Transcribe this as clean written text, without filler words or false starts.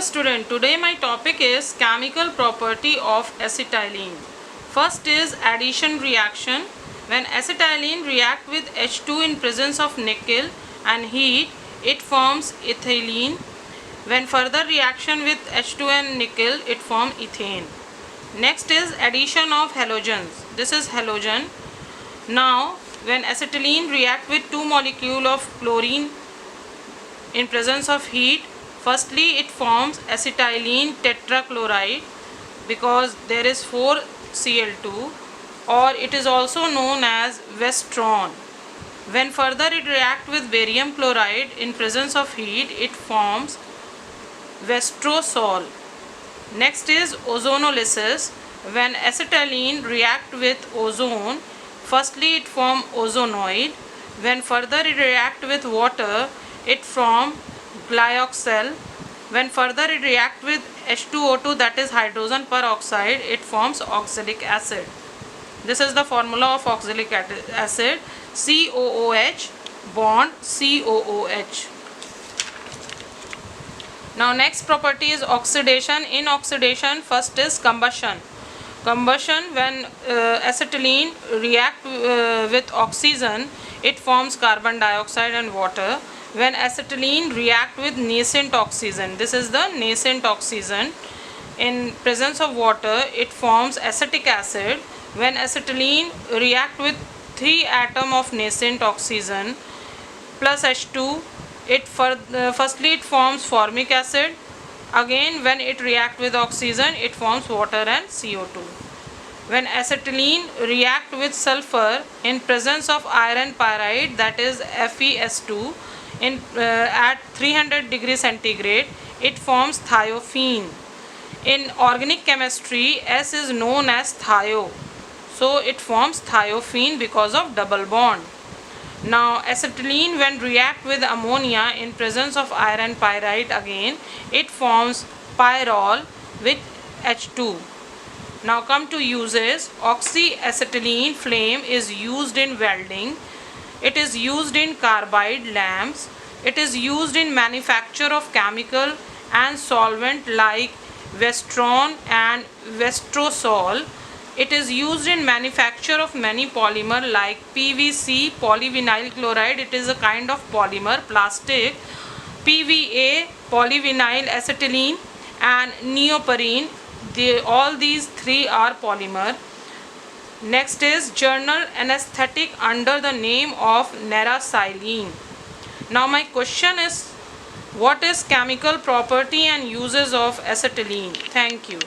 student, today my topic is chemical property of acetylene. First is addition reaction. When acetylene react with H2 in presence of nickel and heat, it forms ethylene. When further reaction with H2 and nickel, it forms ethane. Next is addition of halogens. This is halogen. Now when acetylene react with two molecules of chlorine in presence of heat, firstly it forms acetylene tetrachloride because there is 4Cl2, or it is also known as Westron. When further it react with barium chloride in presence of heat, it forms Westrosol. Next is ozonolysis. When acetylene react with ozone, firstly it form ozonoid. When further it react with water, it form glyoxal. When further it react with H2O2, that is hydrogen peroxide, it forms oxalic acid. This is the formula of oxalic acid, COOH bond COOH. Now next property is oxidation. In oxidation, first is combustion. Combustion, when acetylene react with oxygen, it forms carbon dioxide and water. When acetylene react with nascent oxygen, this is the nascent oxygen, in presence of water, it forms acetic acid. When acetylene react with 3 atoms of nascent oxygen plus H2, firstly it forms formic acid. Again, when it react with oxygen, it forms water and CO2. When acetylene react with sulfur in presence of iron pyrite, that is FeS2, at 300 degrees centigrade, it forms thiophene. In organic chemistry, S is known as thio, so it forms thiophene because of double bond. Now acetylene, when react with ammonia in presence of iron pyrite, again it forms pyrrole with H2. Now come to uses. Oxyacetylene flame is used in welding. It is used in carbide lamps. It is used in manufacture of chemical and solvent like Westron and Westrosol. It is used in manufacture of many polymer like PVC, polyvinyl chloride, it is a kind of polymer, plastic, PVA, polyvinyl acetylene, and neoprene. All these three are polymer. Next is general anesthetic under the name of Neracylene. Now my question is, what is chemical property and uses of acetylene? Thank you.